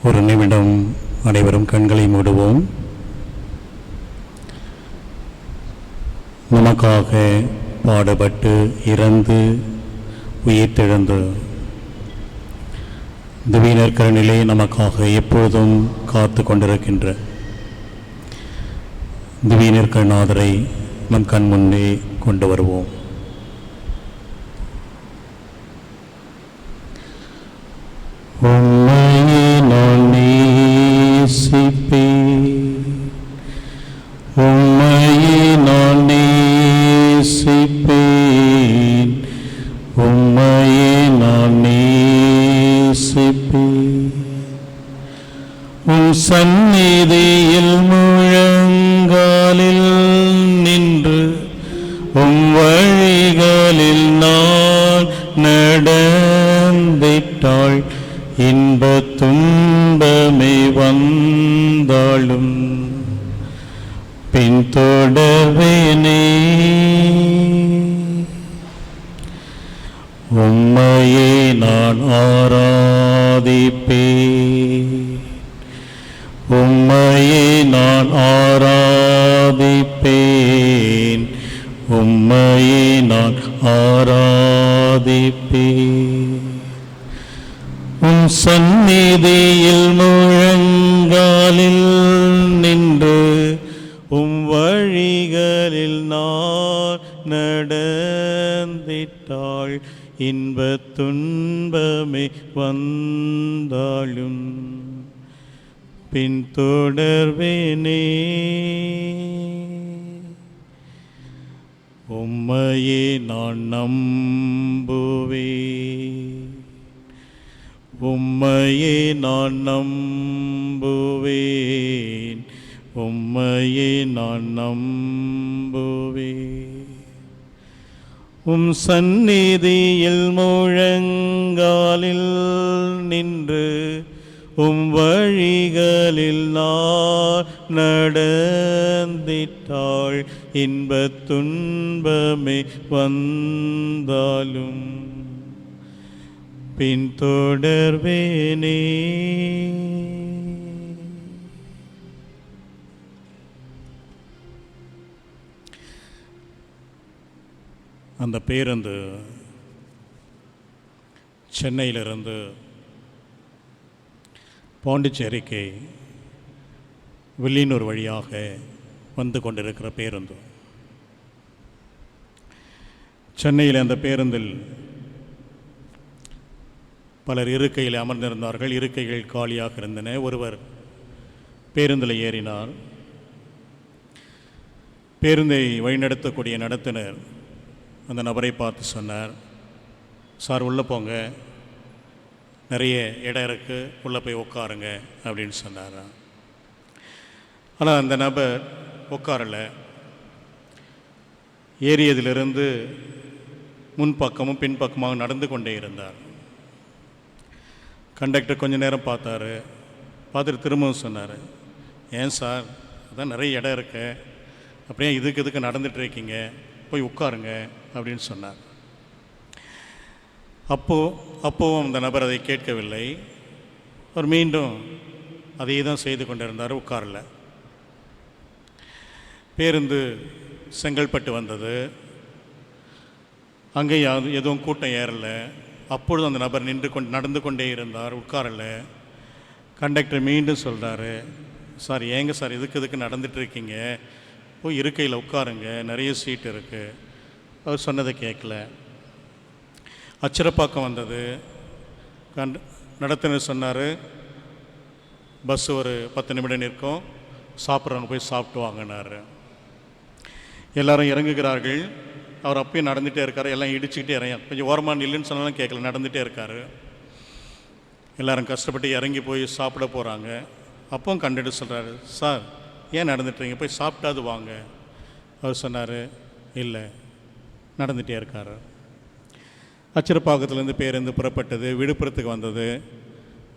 ஒரு நிமிடம் அனைவரும் கண்களை மூடுவோம். நமக்காக பாடுபட்டு இறந்து உயிர்த்தெழுந்து திவ்ய கருணையிலே நமக்காக எப்பொழுதும் காத்து கொண்டிருக்கின்ற திவ்ய கருணாதரை நம் கண் முன்னே கொண்டு வருவோம். உம்மையே நான் நேசிப்பேன், உம்மையே நான் நேசிப்பேன், உம்மையே நான் நேசிப்பேன். உம் சந்நிதியில் முழங்காலில் நின்று உம் வழிகளில் நான் நடந்திட்டாள். இன்ப துன்பமே வந்தாலும் பின்தொடர்வேனே. உம்மையே நான் ஆராதிப்பேன், உம்மையே நான் ஆராதிப்பேன், உம்மையே நான் ஆராதிப்பேன். உம் சந்நிதியில் முழங்காலில் நின்று உம் வழிகளில் நான் நடந்திட்டாள். இன்ப துன்பமே வந்தாலும் பின்தொடர்வேனே. உம்மையே நான் நம்புவேன், உம்மையே நான் நம்புவேன், உம்மையே நான் நம்புவேன். உம் சந்நிதியில் முழங்காலில் நின்று உம் வழிகளில் நான் நடந்திட்டாள். இன்ப துன்பமே வந்தாலும் பின்தொடர்வேனே. அந்த பேருந்து சென்னையிலிருந்து பாண்டிச்சேரிக்கு வில்லியனூர் வழியாக வந்து கொண்டிருக்கிற பேருந்து. சென்னையில் அந்த பேருந்தில் பலர் இருக்கையில் அமர்ந்திருந்தார்கள். இருக்கைகள் காலியாக இருந்தன. ஒருவர் பேருந்தில் ஏறினார். பேருந்தை வழிநடத்தக்கூடிய நடத்துனர் அந்த நபரை பார்த்து சொன்னார், சார் உள்ளே போங்க, நிறைய இடம் இருக்குது, உள்ளே போய் உட்காருங்க அப்படின்னு சொன்னார். ஆனால் அந்த நபர் உட்காரலை. ஏறியதிலிருந்து முன்பக்கமும் பின்பக்கமாக நடந்து கொண்டே இருந்தார். கண்டக்டர் கொஞ்சம் நேரம் பார்த்தாரு. பார்த்துட்டு திரும்பவும் சொன்னார், ஏன் சார், அதான் நிறைய இடம் இருக்கு, அப்படியே இதுக்கு நடந்துகிட்ருக்கீங்க, போய் உட்காருங்க அப்படின்னு சொன்னார். அப்போவும் அந்த நபர் அதை கேட்கவில்லை. அவர் மீண்டும் அதை தான் செய்து கொண்டிருந்தார், உட்காரல. பேருந்து செங்கல்பட்டு வந்தது. அங்கே எதுவும் கூட்டம் ஏறலை. அப்பொழுது அந்த நபர் நடந்து கொண்டே இருந்தார், உட்காரல. கண்டக்டர் மீண்டும் சொல்கிறாரு, சார் ஏங்க சார் இதுக்கு நடந்துகிட்ருக்கீங்க, போய் இருக்கையில் உட்காருங்க, நிறைய சீட் இருக்குது. அவர் சொன்னதை கேட்கல. அச்சிறப்பாக்கம் வந்தது. நடத்துனர் சொன்னார், பஸ் ஒரு 10 நிமிடம் நிற்கும், சாப்பிட்றவங்க போய் சாப்பிட்டு வாங்கினார். எல்லோரும் இறங்குகிறார்கள். அவர் அப்பயும் நடந்துகிட்டே இருக்கார். எல்லாம் இடிச்சுக்கிட்டே இறங்க, கொஞ்சம் ஓரமாக நில்லுன்னு சொன்னாலும் கேட்கல, நடந்துகிட்டே இருக்கார். எல்லோரும் கஷ்டப்பட்டு இறங்கி போய் சாப்பிட போகிறாங்க. அப்பவும் கண்டக்டர் சொல்கிறாரு, சார் ஏன் நடந்துட்டுறீங்க, போய் சாப்பிட்டாது வாங்க. அவர் சொன்னார், இல்லை, நடந்துகிட்டே இருக்கார். அச்சிறப்பாக்கத்துலேருந்து பேருந்து புறப்பட்டது, விழுப்புரத்துக்கு வந்தது.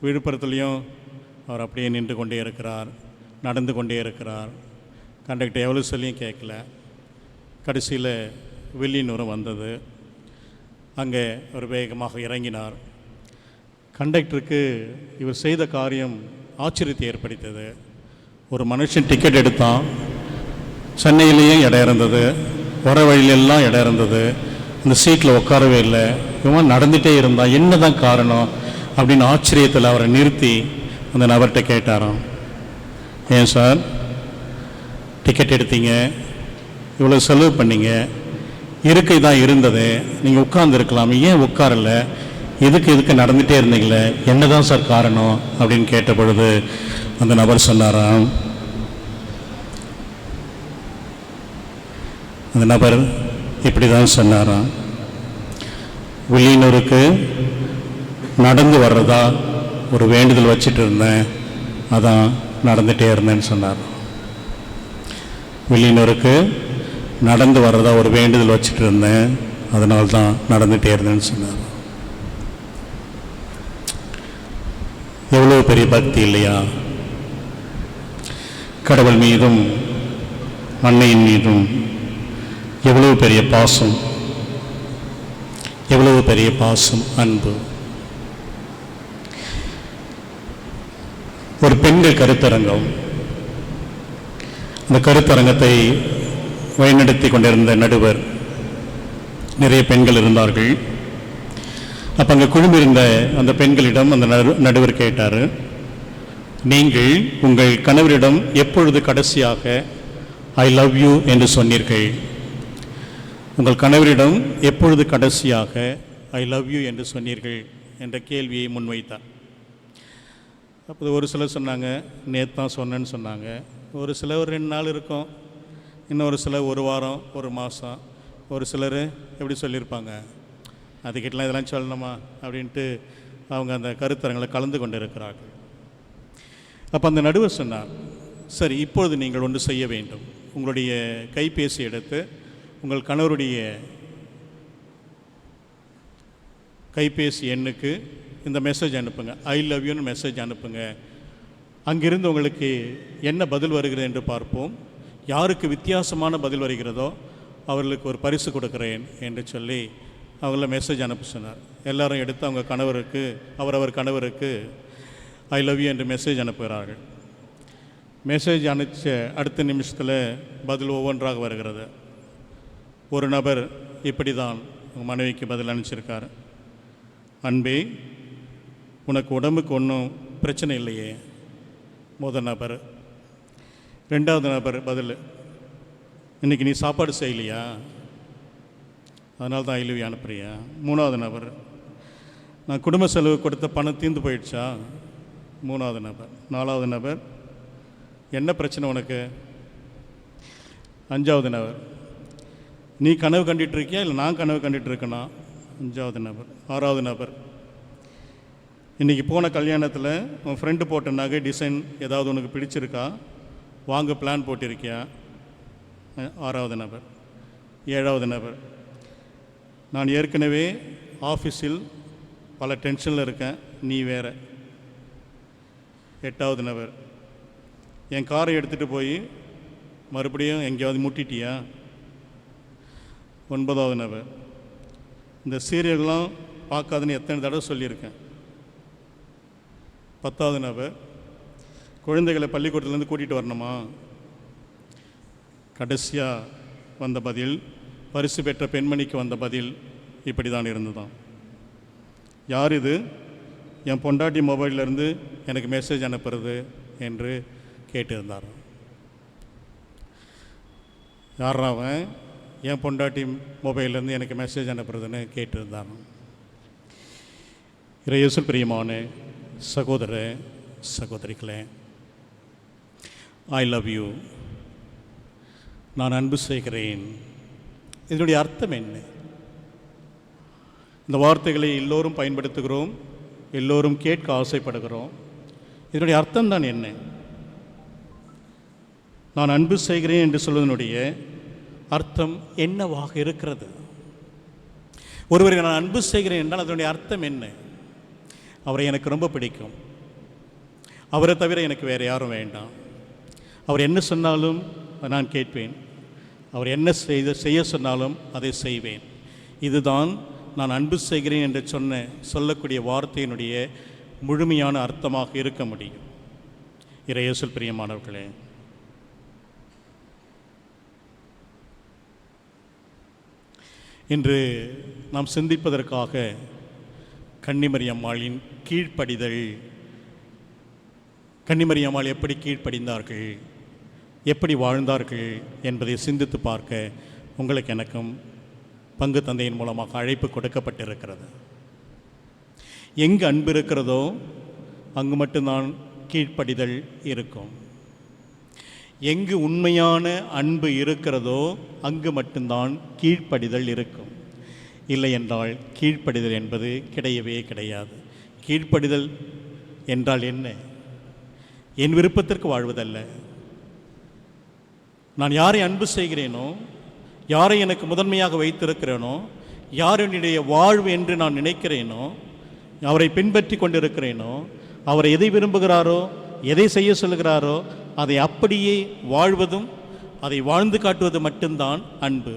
விழுப்புரத்துலேயும் அவர் அப்படியே நின்று கொண்டே இருக்கிறார், நடந்து கொண்டே இருக்கிறார். கண்டக்டர் எவ்வளோ சொல்லியும் கேட்கல. கடைசியில் வில்லியனூர் வந்தது. அங்கே ஒரு வேகமாக இறங்கினார். கண்டக்டருக்கு இவர் செய்த காரியம் ஆச்சரியத்தை ஏற்படுத்தியது. ஒரு மனுஷன் டிக்கெட் எடுத்தான், சென்னையிலேயும் இடம் இருந்தது, வர வழியிலெல்லாம் இடம் இருந்தது, அந்த சீட்டில் உட்காரவே இல்லை. இவன் நடந்துகிட்டே இருந்தான், என்ன தான் காரணம் அப்படின்னு ஆச்சரியத்தில் அவரை நிறுத்தி அந்த நபர்கிட்ட கேட்டாராம், ஏன் சார் டிக்கெட் எடுத்தீங்க, இவ்வளோ செலவு பண்ணீங்க, இருக்கை தான் இருந்தது, நீங்கள் உட்கார்ந்துருக்கலாம், ஏன் உட்காரல, எதுக்கு நடந்துகிட்டே இருந்தீங்களே, என்ன தான் சார் காரணம் அப்படின்னு கேட்ட பொழுது அந்த நபர் சொன்னாராம், அந்த நபர் இப்படி தான் சொன்னாராம், வில்லியனூருக்கு நடந்து வர்றதா ஒரு வேண்டுதல் வச்சுட்டு இருந்தேன், அதான் நடந்துகிட்டே இருந்தேன்னு சொன்னார். வில்லியனூருக்கு நடந்து வர்றதா ஒரு வேண்டுதல் வச்சுட்டு இருந்தேன், அதனால தான் நடந்துகிட்டே இருந்தேன்னு சொன்னார். எவ்வளோ பெரிய பக்தி இல்லையா? கடவுள் மீதும் அன்னையின் மீதும் எவ்வளவு பெரிய பாசம், எவ்வளவு பெரிய பாசம், அன்பு. ஒரு பெண்கள் கருத்தரங்கம், அந்த கருத்தரங்கத்தை வழிநடத்தி கொண்டிருந்த நடுவர், நிறைய பெண்கள் இருந்தார்கள். அப்போ அங்கே குழுமிருந்த அந்த பெண்களிடம் அந்த நடுவர் கேட்டார், நீங்கள் உங்கள் கணவரிடம் எப்பொழுது கடைசியாக ஐ லவ் யூ என்று சொன்னீர்கள்? உங்கள் கணவரிடம் எப்பொழுது கடைசியாக ஐ லவ் யூ என்று சொன்னீர்கள் என்ற கேள்வியை முன்வைத்தார். அப்போது ஒரு சிலர் சொன்னாங்க, நேற்று தான் சொன்னேன்னு சொன்னாங்க. ஒரு சிலர் ஒரு 2 நாள் இருக்கும், இன்னொரு சிலர் 1 வாரம், 1 மாதம், ஒரு சிலர் எப்படி சொல்லியிருப்பாங்க, அதுக்கிட்டலாம் இதெல்லாம் சொல்லணுமா அப்படின்ட்டு அவங்க அந்த கருத்தரங்களை கலந்து கொண்டு இருக்கிறார்கள். அப்போ அந்த நடுவர் சொன்னார், சரி, இப்பொழுது நீங்கள் ஒன்று செய்ய வேண்டும். உங்களுடைய கைபேசி எடுத்து உங்கள் கணவருடைய கைபேசி எண்ணுக்கு இந்த மெசேஜ் அனுப்புங்க, ஐ லவ் யூன்னு மெசேஜ் அனுப்புங்க. அங்கிருந்து உங்களுக்கு என்ன பதில் வருகிறது என்று பார்ப்போம். யாருக்கு வித்தியாசமான பதில் வருகிறதோ அவர்களுக்கு ஒரு பரிசு கொடுக்கிறேன் என்று சொல்லி அவங்கள மெசேஜ் அனுப்ப சொன்னார். எல்லாரும் எடுத்து அவங்க கணவருக்கு, அவரவர் கணவருக்கு ஐ லவ் யூ என்று மெசேஜ் அனுப்புகிறார்கள். மெசேஜ் அனுப்பிச்ச அடுத்த நிமிஷத்தில் பதில் ஒவ்வொன்றாக வருகிறது. ஒரு நபர் இப்படி தான் உங்கள் மனைவிக்கு பதில் அனுப்பிச்சிருக்கார், அன்பே உனக்கு உடம்புக்கு ஒன்றும் பிரச்சனை இல்லையே. முதல் நபர். 2வது நபர் பதில், இன்றைக்கி நீ சாப்பாடு செய்யலையா, அதனால தான் ஐ லவ் யூ அனுப்புறியா. 3வது நபர், நான் குடும்ப செலவு கொடுத்த பணம் தீர்ந்து போயிடுச்சா. 3வது நபர். 4வது நபர், என்ன பிரச்சனை உனக்கு. 5வது நபர், நீ கனவு கண்டுட்டு இருக்கியா இல்லை நான் கனவு கண்டுட்டு இருக்கேனா. 5வது நபர். 6வது நபர், இன்றைக்கி போன கல்யாணத்தில் உன் ஃப்ரெண்டு போட்ட நகை டிசைன் ஏதாவது உனக்கு பிடிச்சிருக்கா, வாங்க பிளான் போட்டிருக்கியா. 6வது நபர். 7வது நபர், நான் ஏற்கனவே ஆஃபீஸில் பல டென்ஷனில் இருக்கேன், நீ வேறு. 8வது நபர், என் காரை எடுத்துகிட்டு போய் மறுபடியும் எங்கேயாவது முட்டிட்டியா. 9வது நபர், இந்த சீரியல்லாம் பார்க்காதுன்னு எத்தனை தடவை சொல்லியிருக்கேன். 10வது நபர், குழந்தைகளை பள்ளிக்கூடத்துலேருந்து கூட்டிகிட்டு வரணுமா. கடைசியாக வந்த பதில், பரிசு பெற்ற பெண்மணிக்கு வந்த பதில் இப்படி தான் இருந்துதான். யார் இது என் பொண்டாட்டி மொபைல்லேருந்து எனக்கு மெசேஜ் அனுப்புறது என்று கேட்டிருந்தார். யாரா அவன் என் பொண்டாட்டி மொபைல்லேருந்து எனக்கு மெசேஜ் அனுப்புறதுன்னு கேட்டிருந்தார். இறையேசுவில் பிரியமான சகோதர சகோதரிகளே, ஐ லவ் யூ, நான் அன்பு செய்கிறேன், இதனுடைய அர்த்தம் என்ன? இந்த வார்த்தைகளை எல்லோரும் பயன்படுத்துகிறோம், எல்லோரும் கேட்க ஆசைப்படுகிறோம். இதனுடைய அர்த்தம் தான் என்ன? நான் அன்பு செய்கிறேன் என்று சொல்வதனுடைய அர்த்தம் என்னவாக இருக்கிறது? ஒருவரை நான் அன்பு செய்கிறேன் என்றால் அதனுடைய அர்த்தம் என்ன? அவரை எனக்கு ரொம்ப பிடிக்கும், அவரை தவிர எனக்கு வேறு யாரும் வேண்டாம், அவர் என்ன சொன்னாலும் நான் கேட்பேன், அவர் என்ன செய்ய சொன்னாலும் அதை செய்வேன். இதுதான் நான் அன்பு செய்கிறேன் என்று சொல்லக்கூடிய வார்த்தையினுடைய முழுமையான அர்த்தமாக இருக்க முடியும். இறையேசுவில் பிரியமானவர்களே, இன்று நாம் சிந்திப்பதற்காக கன்னிமரி அம்மாளின் கீழ்ப்படிதல், கன்னிமரி அம்மாள் எப்படி கீழ்ப்படிந்தார்கள், எப்படி வாழ்ந்தார்கள் என்பதை சிந்தித்து பார்க்க உங்களுக்கு எனக்கும் பங்கு தந்தையின் மூலமாக அழைப்பு கொடுக்கப்பட்டிருக்கிறது. எங்கு அன்பு இருக்கிறதோ அங்கு மட்டும்தான் கீழ்ப்படிதல் இருக்கும். எங்கு உண்மையான அன்பு இருக்கிறதோ அங்கு மட்டும்தான் கீழ்ப்படிதல் இருக்கும். இல்லை என்றால் கீழ்ப்படிதல் என்பது கிடையவே கிடையாது. கீழ்ப்படிதல் என்றால் என்ன? என் விருப்பத்திற்கு வாழ்வதல்ல. நான் யாரை அன்பு செய்கிறேனோ, யாரை எனக்கு முதன்மையாக வைத்திருக்கிறேனோ, யார் என்னுடைய வாழ்வு என்று நான் நினைக்கிறேனோ, அவரை பின்பற்றி கொண்டிருக்கிறேனோ, அவர் எதை விரும்புகிறாரோ, எதை செய்ய சொல்கிறாரோ அதை அப்படியே வாழ்வதும் அதை வாழ்ந்து காட்டுவது மட்டும்தான் அன்பு.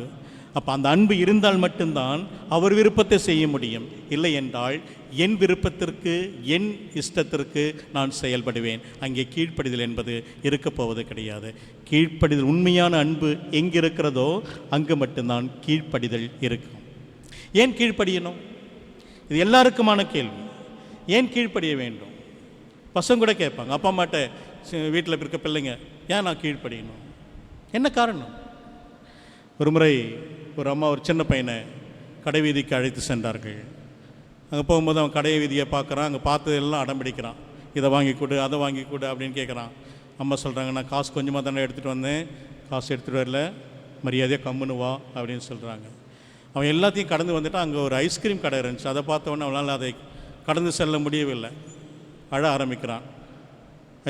அப்போ அந்த அன்பு இருந்தால் மட்டும்தான் அவர் விருப்பத்தை செய்ய முடியும். இல்லை என்றால் என் விருப்பத்திற்கு, என் இஷ்டத்திற்கு நான் செயல்படுவேன். அங்கே கீழ்ப்படிதல் என்பது இருக்க போவது கிடையாது. கீழ்ப்படிதல், உண்மையான அன்பு எங்கே இருக்கிறதோ அங்கு மட்டும்தான் கீழ்ப்படிதல் இருக்கும். ஏன் கீழ்ப்படியணும்? இது எல்லாருக்குமான கேள்வி. ஏன் கீழ்ப்படிய வேண்டும்? பசங்க கூட கேட்பாங்க, அப்பா அம்மாட்ட, வீட்டில் இருக்க பிள்ளைங்க, ஏன் நான் கீழ்ப்படியணும்? என்ன காரணம்? ஒரு முறை ஒரு அம்மா ஒரு சின்ன பையனை கடை வீதிக்கு அழைத்து சென்றார்கள். அங்கே போகும்போது அவன் கடை வீதியை பார்க்குறான். அங்கே பார்த்ததெல்லாம் அடம் பிடிக்கிறான். இதை வாங்கி கொடு, அதை வாங்கி கொடு அப்படின்னு கேட்குறான். அம்மா சொல்கிறாங்க, நான் காசு கொஞ்சமாக தானே எடுத்துகிட்டு வந்தேன், காசு எடுத்துகிட்டு வரல, மரியாதையாக கம்முன்னு வா அப்படின்னு சொல்கிறாங்க. அவன் எல்லாத்தையும் கடந்து வந்துட்டான். அங்கே ஒரு ஐஸ்கிரீம் கடை இருந்துச்சு. அதை பார்த்தவொடனே அவனால் அதை கடந்து செல்ல முடியவில்லை. அழ ஆரம்பிக்கிறான்.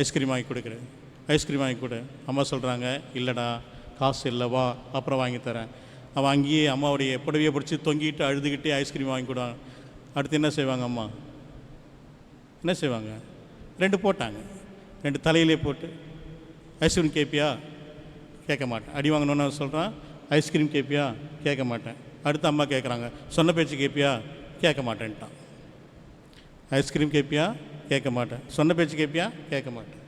ஐஸ்கிரீம் வாங்கி கொடுக்குறேன், ஐஸ்கிரீம் வாங்கி கொடு. அம்மா சொல்கிறாங்க, இல்லைடா காசு இல்லை, வா அப்புறம் வாங்கி தரேன். அவன் அங்கேயே அம்மாவுடைய புடவையை பிடிச்சி தொங்கிட்டு அழுதுகிட்டே ஐஸ்கிரீம் வாங்கி கொடு. அடுத்து என்ன செய்வாங்க அம்மா? என்ன செய்வாங்க? 2 போட்டாங்க. 2 தலையிலே போட்டு, ஐஸ்கிரீம் கேட்பியா? கேட்க மாட்டேன். அடி வாங்கணுன்னு சொல்கிறான். ஐஸ்கிரீம் கேட்பியா? கேட்க மாட்டேன். அடுத்து அம்மா கேட்குறாங்க, சொன்ன பேச்சு கேட்பியா? கேட்க மாட்டேன்ட்டான். ஐஸ்கிரீம் கேட்பியா? கேட்க மாட்டேன். சொன்ன பேச்சு கேட்பியா? கேட்க மாட்டேன்.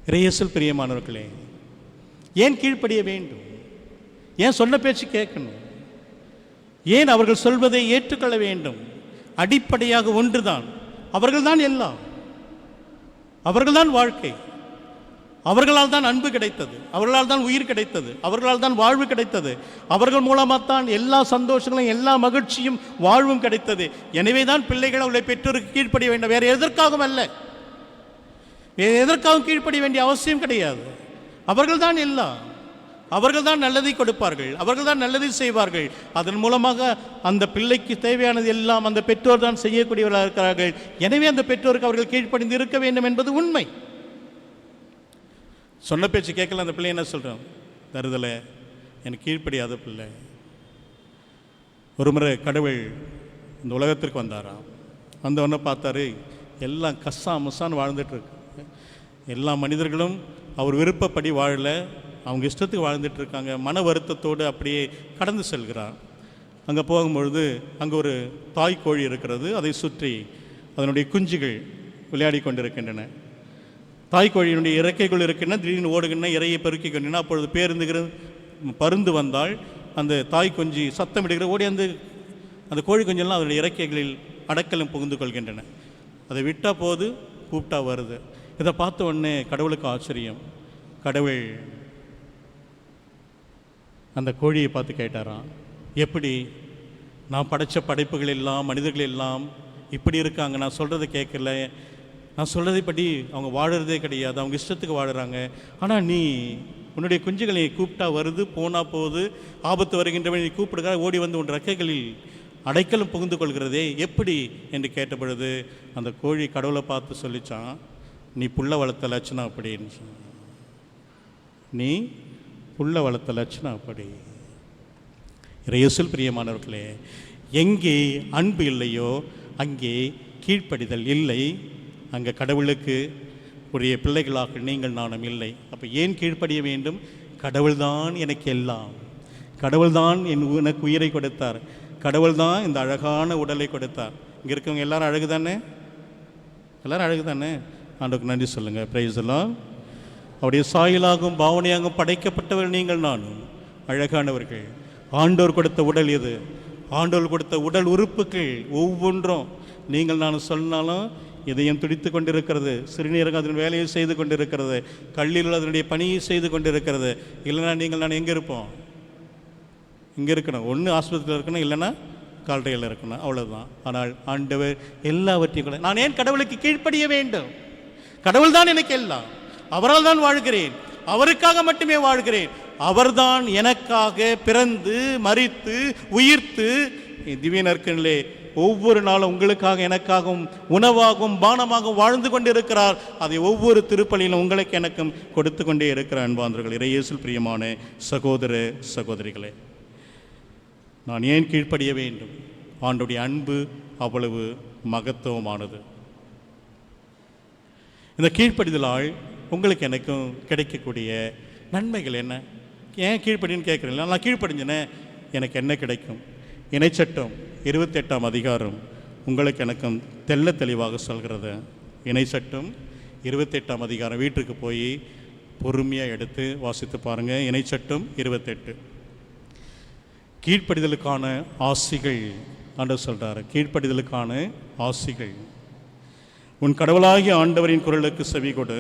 இறையேசுவில் பிரியமானவர்களே, ஏன் கீழ்ப்படிய வேண்டும்? ஏன் சொன்ன பேச்சு கேட்கணும்? ஏன் அவர்கள் சொல்வதை ஏற்றுக்கொள்ள வேண்டும்? அடிப்படையாக ஒன்றுதான், அவர்கள்தான் எல்லாம், அவர்கள்தான் வாழ்க்கை, அவர்களால் தான் அன்பு கிடைத்தது, அவர்களால் தான் உயிர் கிடைத்தது, அவர்களால் தான் வாழ்வு கிடைத்தது, அவர்கள் மூலமாகத்தான் எல்லா சந்தோஷங்களும், எல்லா மகிழ்ச்சியும், வாழ்வும் கிடைத்தது. எனவே தான் பிள்ளைகள் அவளை பெற்றோருக்கு கீழ்ப்படிய வேண்டும். வேறு எதற்காகவும் அல்ல, வேறு எதற்காகவும் கீழ்ப்படிய வேண்டிய அவசியம் கிடையாது. அவர்கள் தான் எல்லாம், அவர்கள் தான் நல்லதை கொடுப்பார்கள், அவர்கள் தான் நல்லதை செய்வார்கள். அதன் மூலமாக அந்த பிள்ளைக்கு தேவையானது எல்லாம் அந்த பெற்றோர் தான் செய்யக்கூடியவர்களாக இருக்கிறார்கள். எனவே அந்த பெற்றோருக்கு அவர்கள் கீழ்ப்படிந்து இருக்க வேண்டும் என்பது உண்மை. சொன்ன பேச்சு கேட்கல அந்த பிள்ளை என்ன சொல்கிறான்? தருதலை, எனக்கு கீழ்ப்படியாத பிள்ளை. ஒரு முறை கடவுள் இந்த உலகத்திற்கு வந்தாராம். வந்தவொடனே பார்த்தாரு, எல்லாம் கஸ்ஸா முசான்னு வாழ்ந்துட்டுருக்கு. எல்லா மனிதர்களும் அவர் விருப்பப்படி வாழலை, அவங்க இஷ்டத்துக்கு வாழ்ந்துட்டுருக்காங்க. மன வருத்தத்தோடு அப்படியே கடந்து செல்கிறார். அங்கே போகும்பொழுது அங்கே ஒரு தாய் கோழி இருக்கிறது. அதை சுற்றி அதனுடைய குஞ்சுகள் விளையாடி கொண்டிருக்கின்றன. தாய்க்கோழியினுடைய இறக்கைகள் இருக்கின்றன. திடீர்னு ஓடுகின்றன, இறையை பெருக்கி கொண்டினா. அப்பொழுது பருந்து வந்தால் அந்த தாய் குஞ்சு சத்தமிடுகிற ஓடி அந்த கோழி குஞ்செல்லாம் அதனுடைய இறக்கைகளில் அடக்கலும் புகுந்து கொள்கின்றன. அதை விட்டால் போது, கூப்பிட்டா வருது. இதை பார்த்த உடனே கடவுளுக்கு ஆச்சரியம். கடவுள் அந்த கோழியை பார்த்து கேட்டாராம், எப்படி நான் படைத்த படைப்புகள் எல்லாம், மனிதர்கள் எல்லாம் இப்படி இருக்காங்க, நான் சொல்கிறத கேட்கல, நான் சொல்கிறதை படி அவங்க வாழறதே கிடையாது, அவங்க இஷ்டத்துக்கு வாழுறாங்க. ஆனால் நீ உன்னுடைய குஞ்சுகளை கூப்பிட்டா வருது, போனால் போகுது, ஆபத்து வருகின்றவன் நீ கூப்பிடுகிற ஓடி வந்து உன் ரெக்கைகளில் அடைக்கலும் புகுந்து கொள்கிறதே, எப்படி என்று கேட்ட பொழுது அந்த கோழி கடவுளை பார்த்து சொல்லிச்சான், நீ புள்ள வளர்த்த லட்சணம் அப்படின்னு சொன்ன. நீ புள்ள வளர்த்த லட்சணம் அப்படி. இறையேசுவில் பிரியமானவர்களே, எங்கே அன்பு இல்லையோ அங்கே கீழ்ப்படிதல் இல்லை. அங்கே கடவுளுக்கு உரிய பிள்ளைகளாக நீங்கள் நானும் இல்லை. அப்போ ஏன் கீழ்ப்படிய வேண்டும்? கடவுள்தான் எனக்கு எல்லாம், கடவுள்தான் எனக்கு உயிரை கொடுத்தார், கடவுள் தான் இந்த அழகான உடலை கொடுத்தார். இங்கே இருக்கவங்க எல்லாரும் அழகு தானே? எல்லாரும் அழகு தானே? ஆண்டவருக்கு நன்றி சொல்லுங்கள். பிரைஸ் எல்லாம். அவருடைய சாயலாகவும் பாவனையாகவும் படைக்கப்பட்டவர்கள் நீங்கள் நானும் அழகானவர்கள். ஆண்டவர் கொடுத்த உடல் எது? ஆண்டவர் கொடுத்த உடல் உறுப்புகள் ஒவ்வொன்றும் நீங்கள் நான் சொன்னாலும் இதயம் துடித்து கொண்டிருக்கிறது, சிறுநீரகம் அதன் வேலையை செய்து கொண்டிருக்கிறது, கல்லீரல் அதனுடைய பணியை செய்து கொண்டிருக்கிறது. இல்லைனா நீங்கள் நான் எங்கே இருப்போம்? இங்கே இருக்கணும், ஒன்று ஆஸ்பத்திரியில் இருக்கணும், இல்லைன்னா கால்டையில் இருக்கணும், அவ்வளோதான். ஆனால் ஆண்டவர் எல்லாவற்றையும் கூட நான் ஏன் கடவுளுக்கு கீழ்ப்படிய வேண்டும்? கடவுள் தான் எனக்கு எல்லாம், அவரால் தான் வாழ்கிறேன், அவருக்காக மட்டுமே வாழ்கிறேன். அவர்தான் எனக்காக பிறந்து மரித்து உயிர்த்து திவ்ய நற்கனிலே ஒவ்வொரு நாளும் உங்களுக்காக எனக்காகவும் உணவாகவும் பானமாகவும் வாழ்ந்து கொண்டிருக்கிறார். அதை ஒவ்வொரு திருப்பலியிலும் உங்களுக்கு எனக்கும் கொடுத்து கொண்டே இருக்கிற அன்பார்ந்தவர்கள், இறையேசுவில் பிரியமான சகோதர சகோதரிகளே, நான் ஏன் கீழ்ப்படிய வேண்டும்? ஆண்டுடைய அன்பு அவ்வளவு மகத்துவமானது. இந்த கீழ்ப்படிதலால் உங்களுக்கு எனக்கும் கிடைக்கக்கூடிய நன்மைகள் என்ன? ஏன் கீழ்ப்படின்னு கேட்குறீங்களா? நான் கீழ்ப்படிஞ்சேனே, எனக்கு என்ன கிடைக்கும்? இணைச்சட்டம் 28ஆம் அதிகாரம் உங்களுக்கு எனக்கும் தெல்ல தெளிவாக சொல்கிறது. இணைச்சட்டம் 28ஆம் அதிகாரம் வீட்டுக்கு போய் பொறுமையாக எடுத்து வாசித்து பாருங்கள். இணைச்சட்டம் 28. கீழ்ப்படிதலுக்கான ஆசிகள் ஆண்டவர் சொல்கிறார். கீழ்ப்படிதலுக்கான ஆசிகள். உன் கடவுளாகிய ஆண்டவரின் குரலுக்கு செவி கொடு.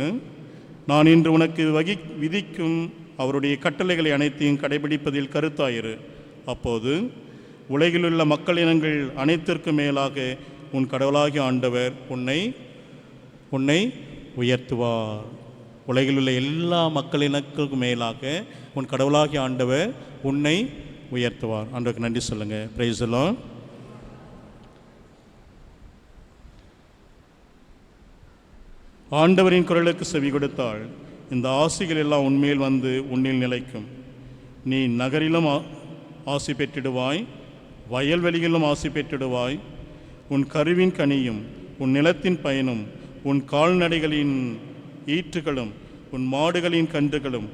நான் இன்று உனக்கு விதிக்கும் அவருடைய கட்டளைகளை அனைத்தையும் கடைபிடிப்பதில் கருத்தாயிரு. அப்போது உலகிலுள்ள மக்கள் இனங்கள் அனைத்திற்கும் மேலாக உன் கடவுளாகிய ஆண்டவர் உன்னை உயர்த்துவார். உலகிலுள்ள எல்லா மக்கள் இனங்களுக்கும் மேலாக உன் கடவுளாகிய ஆண்டவர் உன்னை உயர்த்துவார். ஆண்டவருக்கு நன்றி சொல்லுங்கள். Praise the Lord. ஆண்டவரின் குரலுக்கு செவி கொடுத்தால் இந்த ஆசிகள் எல்லாம் உன்மேல் வந்து உன்னில் நிலைக்கும். நீ நகரிலும் ஆசி பெற்றிடுவாய், வயல்வெளியிலும் ஆசி பெற்றிடுவாய். உன் கருவின் கனியும் உன் நிலத்தின் பயனும் உன் கால்நடைகளின் ஈற்றுகளும் உன் மாடுகளின் கன்றுகளும்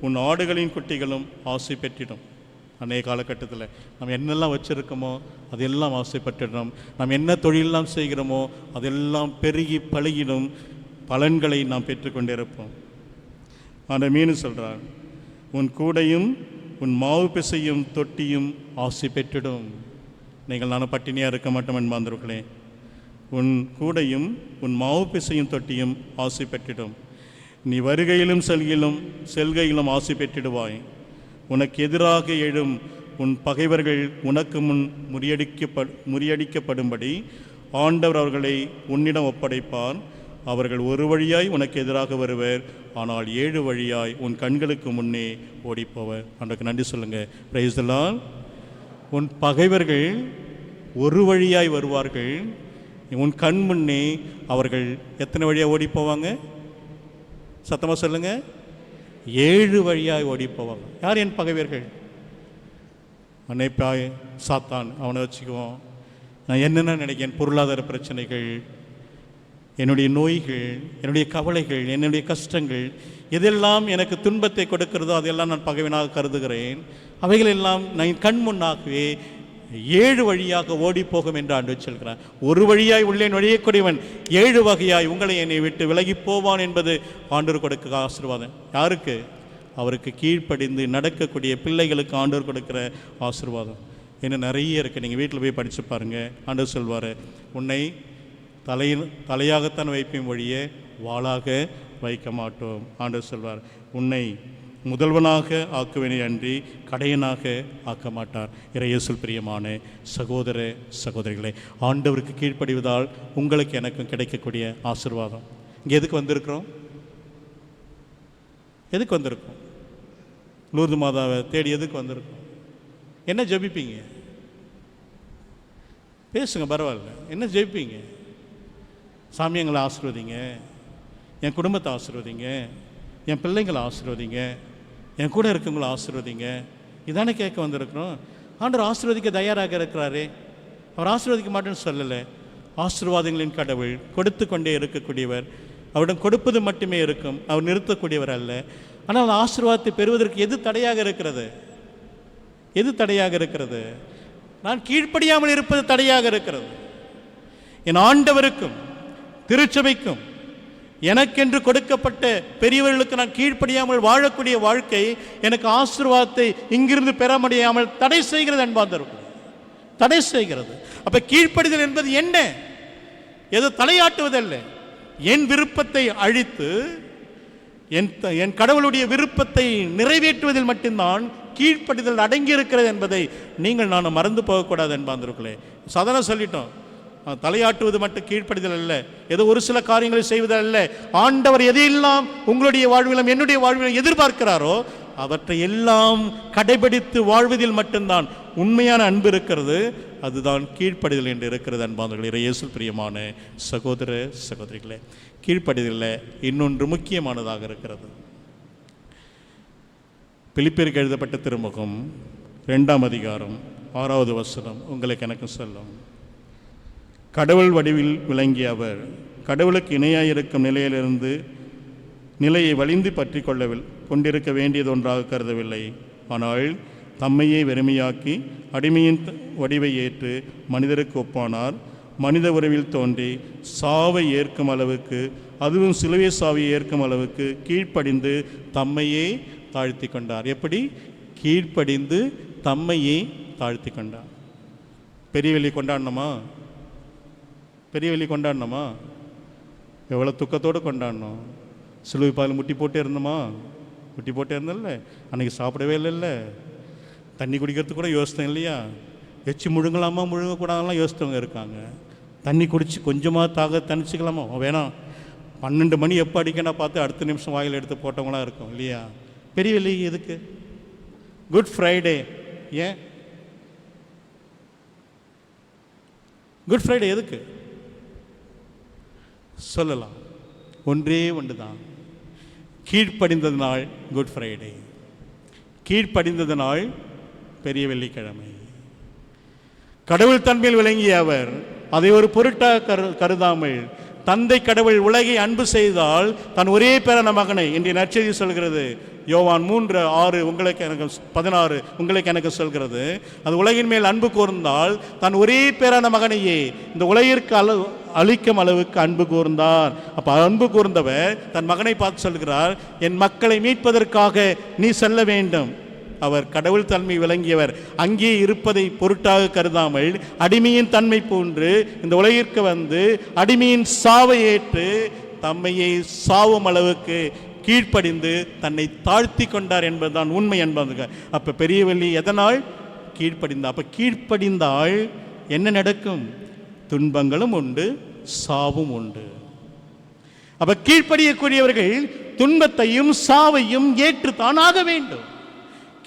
உன் ஆடுகளின் குட்டிகளும் ஆசி பெற்றிடும். அன்றைய காலகட்டத்தில் நம்ம என்னெல்லாம் வச்சுருக்கோமோ அதெல்லாம் ஆசைப்பட்டுடும். நாம் என்ன தொழிலெல்லாம் செய்கிறோமோ அதெல்லாம் பெருகி பழகிடும். பலன்களை நாம் பெற்றுக்கொண்டிருப்போம். அந்த மீன் சொல்கிறார், உன் கூடையும் உன் மாவு பிசையும் தொட்டியும் ஆசி பெற்றிடும். நீங்கள் நானும் பட்டினியாக இருக்க மாட்டோம் என்பாந்தவர்களே. உன் கூடையும் உன் மாவு பிசையும் தொட்டியும் ஆசி பெற்றிடும். நீ வருகையிலும் செல்கையிலும் ஆசி பெற்றிடுவாய். உனக்கு எதிராக எழும் உன் பகைவர்கள் உனக்கு முன் முறியடிக்கப்படும்படி ஆண்டவர் அவர்களை உன்னிடம் ஒப்படைப்பார். அவர்கள் ஒரு வழியாய் உனக்கு எதிராக வருவர், ஆனால் 7 வழியாய் உன் கண்களுக்கு முன்னே ஓடிப்போவர். அன்றைக்கு நன்றி சொல்லுங்கள். Praise the Lord. உன் பகைவர்கள் ஒரு வழியாய் வருவார்கள், உன் கண் முன்னே அவர்கள் எத்தனை வழியாக ஓடி போவாங்க? சத்தமாக சொல்லுங்கள். 7 வழியாய் ஓடி போவாங்க. யார் என் பகைவர்கள்? அன்னைப்பாய் சாத்தான், அவனை வச்சுக்குவோம். நான் என்னென்ன நினைக்கிறேன், பொருளாதார பிரச்சனைகள், என்னுடைய நோய்கள், என்னுடைய கவலைகள், என்னுடைய கஷ்டங்கள், எதெல்லாம் எனக்கு துன்பத்தை கொடுக்கிறதோ அதெல்லாம் நான் பகைவனாக கருதுகிறேன். அவைகளெல்லாம் நான் கண் முன்னாகவே 7 வழியாக ஓடி போகும் என்று ஆண்டவர் சொல்கிறார். ஒரு வழியாய் உள்ளே நுழையக்கூடியவன் 7 வகையாய் உங்களை என்னை விட்டு விலகி போவான் என்பது ஆண்டவர் கொடுக்க ஆசீர்வாதம். யாருக்கு? அவருக்கு கீழ்ப்படிந்து நடக்கக்கூடிய பிள்ளைகளுக்கு ஆண்டவர் கொடுக்கிற ஆசீர்வாதம். இன்னும் நிறைய இருக்குது. நீங்கள் வீட்டில் போய் படித்து பாருங்கள். ஆண்டவர் சொல்வார், உன்னை தலையாகத்தான் வைப்பேன் வழியே வாளாக வைக்க மாட்டோம். ஆண்டவர் சொல்வார், உன்னை முதல்வனாக ஆக்குவேனே அன்றி கடையனாக ஆக்க மாட்டார். இறையேசுவில் பிரியமான சகோதர சகோதரிகளே, ஆண்டவருக்கு கீழ்ப்படிவதால் உங்களுக்கு எனக்கும் கிடைக்கக்கூடிய ஆசீர்வாதம். இங்கே எதுக்கு வந்திருக்கிறோம்? எதுக்கு வந்திருக்கோம்? லூர்து மாதாவை தேடி எதுக்கு வந்திருக்கோம்? என்ன ஜெபிப்பீங்க? பேசுங்க, பரவாயில்ல. என்ன ஜெபிப்பீங்க? சாமி எங்களை ஆசீர்வதிங்க, என் குடும்பத்தை ஆசீர்வதிங்க, என் பிள்ளைங்களை ஆசீர்வதிங்க, என் கூட இருக்கவங்களை ஆசீர்வதிங்க. இதானே கேட்க வந்திருக்கிறோம். ஆண்டவர் ஆசீர்வதிக்க தயாராக இருக்கிறாரே. அவர் ஆசீர்வதிக்க மாட்டேன்னு சொல்லலை. ஆசீர்வாதங்களின் கடவுள், கொடுத்து கொண்டே இருக்கக்கூடியவர். அவரிடம் கொடுப்பது மட்டுமே இருக்கும், அவர் நிறுத்தக்கூடியவர் அல்ல. ஆனால் அந்த ஆசீர்வாதத்தை பெறுவதற்கு எது தடையாக இருக்கிறது? எது தடையாக இருக்கிறது? நான் கீழ்ப்படியாமல் இருப்பது தடையாக இருக்கிறது. என் ஆண்டவருக்கும் திருச்சபைக்கும் எனக்கென்று கொடுக்கப்பட்ட பெரியவர்களுக்கு நான் கீழ்ப்படியாமல் வாழக்கூடிய வாழ்க்கை எனக்கு ஆசீர்வாதத்தை இங்கிருந்து பெற முடியாமல் தடை செய்கிறது அன்பார்ந்தவர்களே, தடை செய்கிறது. அப்ப கீழ்ப்படிதல் என்பது என்ன? எது தலையாட்டுவதல்ல. என் விருப்பத்தை அழித்து என் கடவுளுடைய விருப்பத்தை நிறைவேற்றுவதில் மட்டும்தான் கீழ்ப்படிதல் அடங்கி இருக்கிறது என்பதை நீங்கள் நான் மறந்து போகக்கூடாது என்பாந்திருக்கலே. சாதாரண சொல்லிட்டோம், தலையாட்டுவது மட்டும் கீழ்ப்படிதல் அல்ல, ஏதோ ஒரு சில காரியங்களை செய்வதல் அல்ல. ஆண்டவர் எதையெல்லாம் உங்களுடைய வாழ்விலும் என்னுடைய வாழ்விலும் எதிர்பார்க்கிறாரோ அவற்றை எல்லாம் கடைபிடித்து வாழ்வதில் மட்டும்தான் உண்மையான அன்பு இருக்கிறது. அதுதான் கீழ்ப்படிதல் என்று இருக்கிறது அன்பானவர்களே. இயேசு பிரியமான சகோதர சகோதரிகளே, கீழ்ப்படிதலில் இன்னொன்று முக்கியமானதாக இருக்கிறது. பிலிப்பியருக்கு எழுதப்பட்ட திருமுகம் 2ஆம் அதிகாரம் 6வது வசனம் உங்களுக்கு எனக்கு சொல்லும். கடவுள் வடிவில் விளங்கிய அவர் கடவுளுக்கு இணையாயிருக்கும் நிலையிலிருந்து நிலையை வலிந்து பற்றி கொண்டிருக்க வேண்டியது ஒன்றாக கருதவில்லை. ஆனால் தம்மையே வெறுமையாக்கி அடிமையின் வடிவை ஏற்று மனிதருக்கு ஒப்பானார். மனித உறவில் தோன்றி சாவை ஏற்கும் அளவுக்கு, அதுவும் சிலுவை சாவை ஏற்கும் அளவுக்கு கீழ்ப்படிந்து தம்மையே தாழ்த்தி கொண்டார். எப்படி? கீழ்ப்படிந்து தம்மையே தாழ்த்தி கொண்டார். பெரிய வெள்ளி கொண்டாடணுமா? பெரிய வெள்ளி கொண்டாடணுமா? எவ்வளோ துக்கத்தோடு கொண்டாடணும். சிலுவை பால் முட்டி போட்டே இருந்தோமா? முட்டி போட்டே இருந்தல்ல. அன்றைக்கி சாப்பிடவே இல்லைல்ல. தண்ணி குடிக்கிறதுக்கு கூட யோசித்தேன் இல்லையா? எச்சு முழுங்கலாமா முழுங்கக்கூடாதெல்லாம் யோசித்தவங்க இருக்காங்க. தண்ணி குடித்து கொஞ்சமாக தணிச்சிக்கலாமா? வேணாம், 12 மணி எப்போ அடிக்கணும் பார்த்து அடுத்த நிமிஷம் வாயில் எடுத்து போட்டவங்களாம் இருக்கும் இல்லையா? பெரிய வெள்ளி எதுக்கு? குட் ஃப்ரைடே ஏன்? குட் ஃப்ரைடே எதுக்கு சொல்லலாம்? ஒன்றே ஒன்று தான், கீழ்ப்படிந்தது நாள் குட் ஃப்ரைடே, கீழ்ப்படிந்தது நாள் பெரிய வெள்ளிக்கிழமை. கடவுள் தன்மையில் விளங்கிய அவர் அதை ஒரு பொருட்டாக கருதாமல் தந்தை கடவுள் உலகை அன்பு செய்தால் தன் ஒரே பேரான மகனை, இன்றைய நற்செய்தி சொல்கிறது, யோவான் 3:6 உங்களுக்கு எனக்கு 16 உங்களுக்கு எனக்கு சொல்கிறது, அது உலகின் மேல் அன்பு கூர்ந்தால் தன் ஒரே பேரான மகனையே இந்த உலகிற்கு அழிக்கும் அளவுக்கு அன்பு கூர்ந்தார். அப்போ அன்பு கூர்ந்தவர் தன் மகனை பார்த்து சொல்கிறார், என் மக்களை மீட்பதற்காக நீ செல்ல வேண்டும். அவர் கடவுள் தன்மை விளங்கியவர். அங்கே இருப்பதை பொருட்டாக கருதாமல் அடிமையின் தன்மை போன்று இந்த உலகிற்கு வந்து அடிமையின் சாவை ஏற்று தம்மையை சாவும் அளவுக்கு கீழ்ப்படிந்து தன்னை தாழ்த்தி கொண்டார் என்பதுதான் உண்மை என்பது. அப்போ பெரிய வெள்ளி எதனால்? கீழ்ப்படிந்தார். அப்போ கீழ்ப்படிந்தால் என்ன நடக்கும்? துன்பங்களும் உண்டு, சாவும் உண்டு. அப்போ கீழ்ப்படியக்கூடியவர்கள் துன்பத்தையும் சாவையும் ஏற்றுத்தான் ஆக வேண்டும்.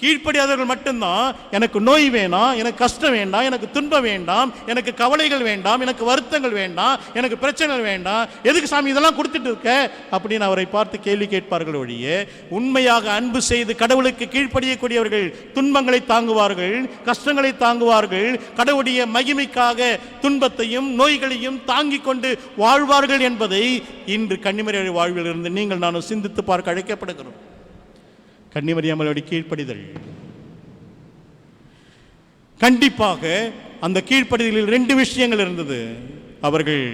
கீழ்ப்படியாதவர்கள் மட்டும்தான் எனக்கு நோய் வேண்டாம், எனக்கு கஷ்டம் வேண்டாம், எனக்கு துன்பம் வேண்டாம், எனக்கு கவலைகள் வேண்டாம், எனக்கு வருத்தங்கள் வேண்டாம், எனக்கு பிரச்சனைகள் வேண்டாம், எதுக்கு சாமி இதெல்லாம் கொடுத்துட்டு இருக்க அப்படின்னு அவரை பார்த்து கேள்வி கேட்பார்கள் ஒழிய, உண்மையாக அன்பு செய்து கடவுளுக்கு கீழ்ப்படியக்கூடியவர்கள் துன்பங்களை தாங்குவார்கள், கஷ்டங்களை தாங்குவார்கள், கடவுளுடைய மகிமைக்காக துன்பத்தையும் நோய்களையும் தாங்கிக் கொண்டு வாழ்வார்கள் என்பதை இன்று கன்னிமரி வாழ்வில் இருந்து நீங்கள் நானும் சிந்தித்து பார்க்க அழைக்கப்படுகிறோம். கன்னிமரியாமலுடைய கீழ்ப்படிதல் கண்டிப்பாக அந்த கீழ்ப்படிதலில் 2 விஷயங்கள் இருந்தது. அவர்கள்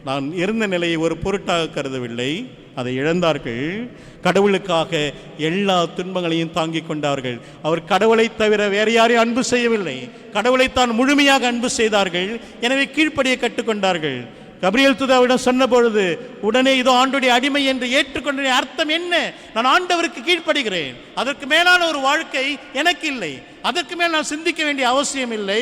நான் இருந்த நிலையை ஒரு பொருட்டாக கருதவில்லை, அதை இழந்தார்கள். கடவுளுக்காக எல்லா துன்பங்களையும் தாங்கிக் கொண்டார்கள். அவர் கடவுளை தவிர வேறு யாரையும் அன்பு செய்யவில்லை, கடவுளைத்தான் முழுமையாக அன்பு செய்தார்கள். எனவே கீழ்ப்படியை கற்றுக்கொண்டார்கள். கபிரியேல் தூதரிடம் சொன்ன பொழுது உடனே இதோ ஆண்டவருடைய அடிமை என்று ஏற்றுக்கொண்ட அர்த்தம் என்ன? நான் ஆண்டவருக்கு கீழ்ப்படுகிறேன், அதற்கு மேலான ஒரு வாழ்க்கை எனக்கு இல்லை, அதற்கு மேல் நான் சிந்திக்க வேண்டிய அவசியம் இல்லை,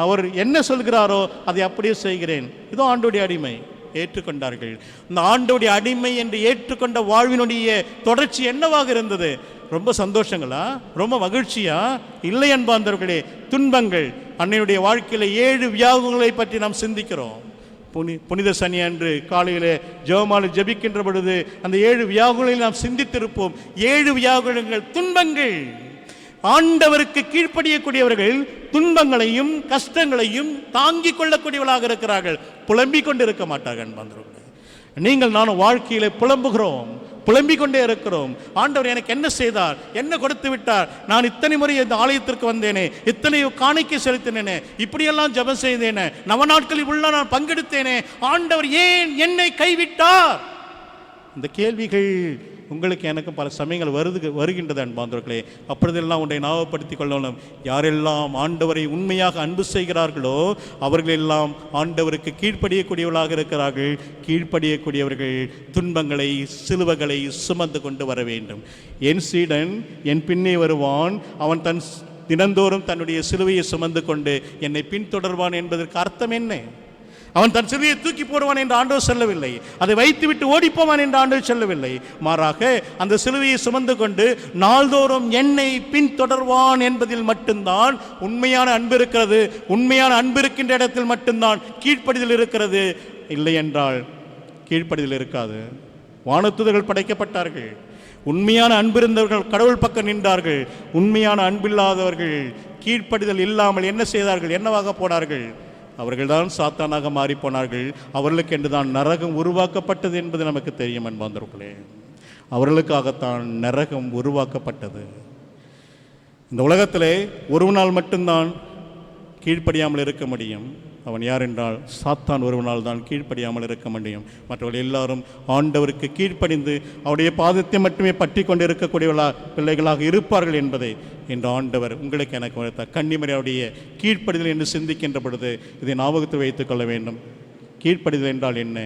அவர் என்ன சொல்கிறாரோ அதை அப்படியே செய்கிறேன். இதோ ஆண்டவருடைய அடிமை. ஏற்றுக்கொண்டார்கள். இந்த ஆண்டவருடைய அடிமை என்று ஏற்றுக்கொண்ட வாழ்வினுடைய தொடர்ச்சி என்னவாக இருந்தது? ரொம்ப சந்தோஷங்களா? ரொம்ப மகிழ்ச்சியா? இல்லை அன்பார்ந்தவர்களே, துன்பங்கள். அன்னையுடைய வாழ்க்கையில் 7 வியாகுகளை பற்றி நாம் சிந்திக்கிறோம். புனித சனி அன்று காலையில் ஜெபமாலை ஜெபிக்கின்ற பொழுது அந்த 7 வியாகுகளில் நாம் சிந்தித்திருப்போம். 7 வியாகுலங்கள் துன்பங்கள். ஆண்டவருக்கு கீழ்ப்படியக்கூடியவர்கள் துன்பங்களையும் கஷ்டங்களையும் தாங்கிக் கொள்ளக்கூடியவர்களாக இருக்கிறார்கள், புலம்பிக் கொண்டு இருக்க மாட்டார்கள். நீங்கள் நானும் வாழ்க்கையில் புலம்புகிறோம், புலம்பிக் கொண்டே இருக்கிறோம். ஆண்டவர் எனக்கு என்ன செய்தார், என்ன கொடுத்து விட்டார், நான் இத்தனை முறை இந்த ஆலயத்திற்கு வந்தேனே, இத்தனை காணிக்கை செலுத்தினேனே, இப்படியெல்லாம் ஜெபம் செய்தேனே, நவநாட்களில் உள்ள நான் பங்கெடுத்தேனே, ஆண்டவர் ஏன் என்னை கைவிட்டார்? இந்த கேள்விகள் உங்களுக்கு எனக்கும் பல சமயங்கள் வருகின்றது அன்பார்ந்தவர்களே. அப்பொழுதெல்லாம் ஒன்றை ஞாபகப்படுத்திக் கொள்ளணும். யாரெல்லாம் ஆண்டவரை உண்மையாக அன்பு செய்கிறார்களோ அவர்களெல்லாம் ஆண்டவருக்கு கீழ்ப்படியக்கூடியவர்களாக இருக்கிறார்கள். கீழ்ப்படியக்கூடியவர்கள் துன்பங்களை சிலுவைகளை சுமந்து கொண்டு வர வேண்டும். என் சீடன் என் பின்னே வருவான், அவன் தன் தினந்தோறும் தன்னுடைய சிலுவையை சுமந்து கொண்டு என்னை பின்தொடர்வான் என்பதற்கு அர்த்தம் என்ன? அவன் தன் சிலுவையை தூக்கி போடுவான் என்று ஆண்டவர் சொல்லவில்லை. அதை வைத்துவிட்டு ஓடிப்போவான் என்று ஆண்டவர் சொல்லவில்லை. மாறாக அந்த சிலுவையை சுமந்து கொண்டு நாள்தோறும் என்னை பின்தொடர்வான் என்பதில் மட்டும்தான் உண்மையான அன்பு இருக்கிறது. உண்மையான அன்பு இருக்கின்ற இடத்தில் மட்டும்தான் கீழ்ப்படிதல் இருக்கிறது. இல்லை என்றால் கீழ்ப்படிதல் இருக்காது. வானதூதர்கள் படைக்கப்பட்டார்கள். உண்மையான அன்பு இருந்தவர்கள் கடவுள் பக்கம் நின்றார்கள். உண்மையான அன்பில்லாதவர்கள் கீழ்ப்படிதல் இல்லாமல் என்ன செய்தார்கள்? என்னவாக போனார்கள்? அவர்கள்தான் சாத்தானாக மாறி போனார்கள். அவர்களுக்கு என்று தான் நரகம் உருவாக்கப்பட்டது என்பது நமக்கு தெரியும் அன்பார்ந்தவர்களே. அவர்களுக்காகத்தான் நரகம் உருவாக்கப்பட்டது. இந்த உலகத்திலே ஒருவனால் மட்டும்தான் கீழ்ப்படியாமல் இருக்க முடியும். அவன் யார் என்றால் சாத்தான் ஒருவனால் தான் கீழ்ப்படியாமல் இருக்க முடியும். மற்றவர்கள் எல்லாரும் ஆண்டவருக்கு கீழ்ப்படிந்து அவருடைய பாதத்தை மட்டுமே பற்றி கொண்டு இருக்கக்கூடிய பிள்ளைகளாக இருப்பார்கள் என்பதை இன்று ஆண்டவர் உங்களுக்கு எனக்கு உணர்த்தார். கன்னிமரியாவுடைய கீழ்ப்படிதல் என்று சிந்திக்கின்ற பொழுது இதை ஞாபகத்தில் வைத்துக் கொள்ள வேண்டும். கீழ்ப்படிதல் என்றால் என்ன?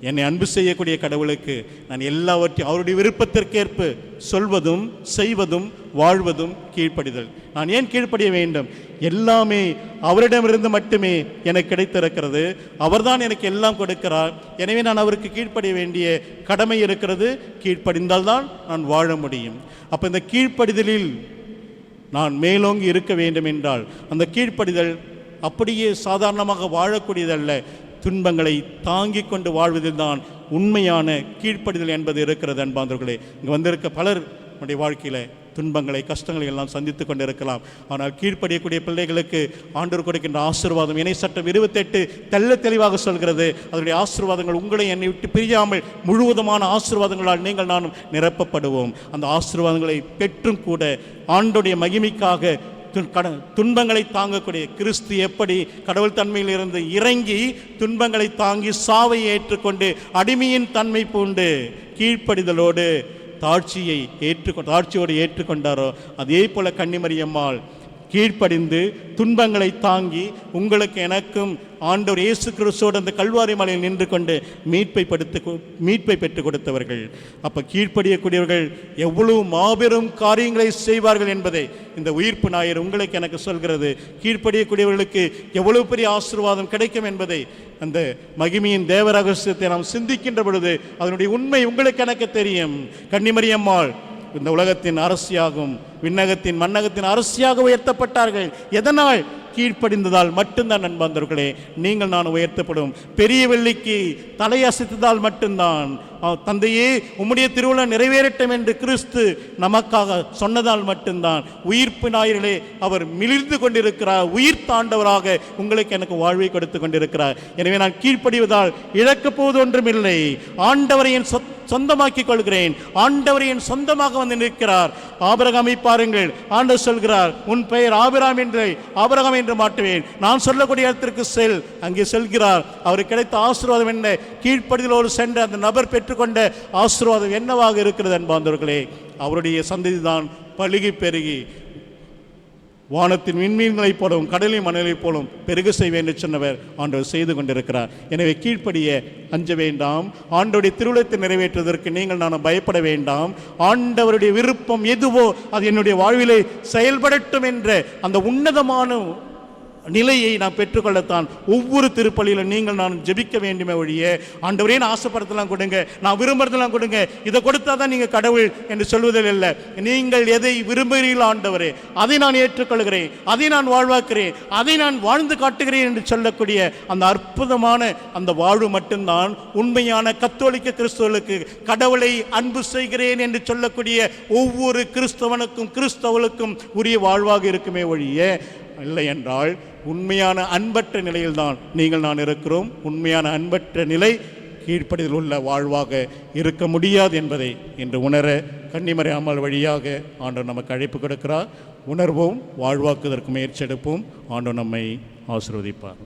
என்னை அன்பு செய்யக்கூடிய கடவுளுக்கு நான் எல்லாவற்றையும் அவருடைய விருப்பத்திற்கேற்ப சொல்வதும் செய்வதும் வாழ்வதும் கீழ்ப்படிதல். நான் ஏன் கீழ்ப்படிய வேண்டும்? எல்லாமே அவரிடமிருந்து மட்டுமே எனக்கு கிடைத்திருக்கிறது. அவர்தான் எனக்கு எல்லாம் கொடுக்கிறார். எனவே நான் அவருக்கு கீழ்ப்படிய வேண்டிய கடமை இருக்கிறது. கீழ்ப்படிந்தால்தான் நான் வாழ முடியும். அப்போ இந்த கீழ்ப்படிதலில் நான் மேலோங்கி இருக்க வேண்டும் என்றால் அந்த கீழ்ப்படிதல் அப்படியே சாதாரணமாக வாழக்கூடியதல்ல. துன்பங்களை தாங்கிக் கொண்டு வாழ்வதில் தான் உண்மையான கீழ்ப்படிதல் என்பது இருக்கிறது அன்பார்ந்தவர்களே. இங்கே வந்திருக்க பலர் நம்முடைய வாழ்க்கையில் துன்பங்களை கஷ்டங்களை எல்லாம் சந்தித்து கொண்டு இருக்கலாம். ஆனால் கீழ்ப்படியக்கூடிய பிள்ளைகளுக்கு ஆண்டவர் கொடுக்கின்ற ஆசீர்வாதம் இணை சட்டம் 28 தெல்ல தெளிவாக சொல்கிறது. அதனுடைய ஆசீர்வாதங்கள் உங்களை என்னை விட்டு பிரியாமல் முழுவதுமான ஆசீர்வாதங்களால் நீங்கள் நானும் நிரப்பப்படுவோம். அந்த ஆசீர்வாதங்களை பெற்றும் கூட ஆண்டோடைய மகிமைக்காக துன்பங்களை தாங்கக்கூடிய கிறிஸ்து எப்படி கடவுள் தன்மையில் இருந்து இறங்கி துன்பங்களை தாங்கி சாவை ஏற்றுக்கொண்டு அடிமையின் தன்மை பூண்டு கீழ்ப்படிதலோடு தாழ்ச்சியோடு ஏற்றுக்கொண்டாரோ அதே போல கன்னிமரியம்மாள் கீழ்ப்படிந்து துன்பங்களை தாங்கி உங்களுக்கு எனக்கும் ஆண்டவர் இயேசு கிறிஸ்துவோடு அந்த கல்வாரி மலையில் நின்று கொண்டு மீட்பை பெற்றுக் கொடுத்தவர்கள். அப்போ கீழ்ப்படியக்கூடியவர்கள் எவ்வளவு மாபெரும் காரியங்களை செய்வார்கள் என்பதை இந்த உயிர்ப்பு ஞாயிறு உங்களுக்கு எனக்கு சொல்கிறது. கீழ்ப்படியக்கூடியவர்களுக்கு எவ்வளவு பெரிய ஆசீர்வாதம் கிடைக்கும் என்பதை அந்த மகிமையின் தேவ ரகசியத்தை நாம் சிந்திக்கின்ற பொழுது அதனுடைய உண்மை உங்களுக்கு எனக்கு தெரியும். கன்னிமரியம்மாள் இந்த உலகத்தின் அரசியாகும் விண்ணகத்தின் மண்ணகத்தின் அரசியாக உயர்த்தப்பட்டார்கள். எதனால்? கீழ்ப்படிந்ததால் மட்டும்தான் அன்பார்ந்தவர்களே நீங்கள் நான் உயர்த்தப்படும். பெரிய வெள்ளிக்கு தலையசைத்ததால் மட்டும்தான். தந்தையே உம்முடைய திருவிழா நிறைவேறட்டும் என்று கிறிஸ்து நமக்காக சொன்னதால் மட்டும்தான் உயிர்ப்பு ஞாயிறிலே அவர் மிளிர்ந்து கொண்டிருக்கிறார். உயிர் தாண்டவராக உங்களுக்கு எனக்கு வாழ்வை கொடுத்து கொண்டிருக்கிறார். எனவே நான் கீழ்ப்படிவதால் இழக்கப் போவது ஒன்றுமில்லை. ஆண்டவரை என் சொந்தமாக்கிக் கொள்கிறேன். ஆண்டவரை என் சொந்தமாக வந்து நிற்கிறார். ஆபிரகாமை பாருங்கள். ஆண்டவர் சொல்கிறார், உன் பெயர் ஆபிராம் என்று ஆபிரகாம் என்று மாட்டுவேன். நான் சொல்லக்கூடிய இடத்திற்கு செல். அங்கே செல்கிறார். அவருக்கு கிடைத்த ஆசீர்வாதம் என்ன? கீழ்ப்படிதலோடு சென்ற அந்த நபர் பெற்றுக்கொண்ட ஆசீர்வாதம் என்னவாக இருக்கிறது அன்பார்ந்தவர்களே? அவருடைய சந்ததி தான் பலுகி பெருகி வானத்தின் விண்மீன்களைப் போலவும் கடலின் மணலைப் போலவும் பெருக செய்வேன் என்று சொன்னவர் ஆண்டவர் செய்து கொண்டிருக்கிறார். எனவே கீழ்ப்படிய அஞ்ச வேண்டாம். ஆண்டவருடைய திருவுளத்தை நிறைவேற்றுவதற்கு நீங்கள் நான் பயப்பட வேண்டாம். ஆண்டவருடைய விருப்பம் எதுவோ அது என்னுடைய வாழ்விலே செயல்படட்டும் என்ற அந்த உன்னதமான நிலையை நான் பெற்றுக்கொள்ளத்தான் ஒவ்வொரு திருப்பலியிலும் நீங்கள் நான் ஜெபிக்க வேண்டுமே ஒழிய ஆண்டவரே நான் ஆசைப்படுத்தலாம் கொடுங்க, நான் விரும்புறதெல்லாம் கொடுங்க, இதை கொடுத்தா தான் நீங்கள் கடவுள் என்று சொல்வதில் இல்லை. நீங்கள் எதை விரும்புகிறீர்கள் ஆண்டவரே அதை நான் ஏற்றுக்கொள்கிறேன், அதை நான் வாழ்வாக்குறேன், அதை நான் வாழ்ந்து காட்டுகிறேன் என்று சொல்லக்கூடிய அந்த அற்புதமான அந்த வாழ்வு மட்டும்தான் உண்மையான கத்தோலிக்க கிறிஸ்தவர்களுக்கு கடவுளை அன்பு செய்கிறேன் என்று சொல்லக்கூடிய ஒவ்வொரு கிறிஸ்தவனுக்கும் கிறிஸ்தவளுக்கும் உரிய வாழ்வாக இருக்குமே ஒழிய இல்லை என்றால் உண்மையான அன்பற்ற நிலையில்தான் நீங்கள் நான் இருக்கிறோம். உண்மையான அன்பற்ற நிலை கீழ்ப்படிதல் உள்ள வாழ்வாக இருக்க முடியாது என்பதை இன்று உணர கன்னிமறை அம்மாள் வழியாக ஆண்டவர் நமக்கு அழைப்பு கொடுக்கிறார். உணர்வோம், வாழ்வாக்குவதற்கு முயற்சி எடுப்போம். ஆண்டவர் நம்மை ஆசீர்வதிப்பார்.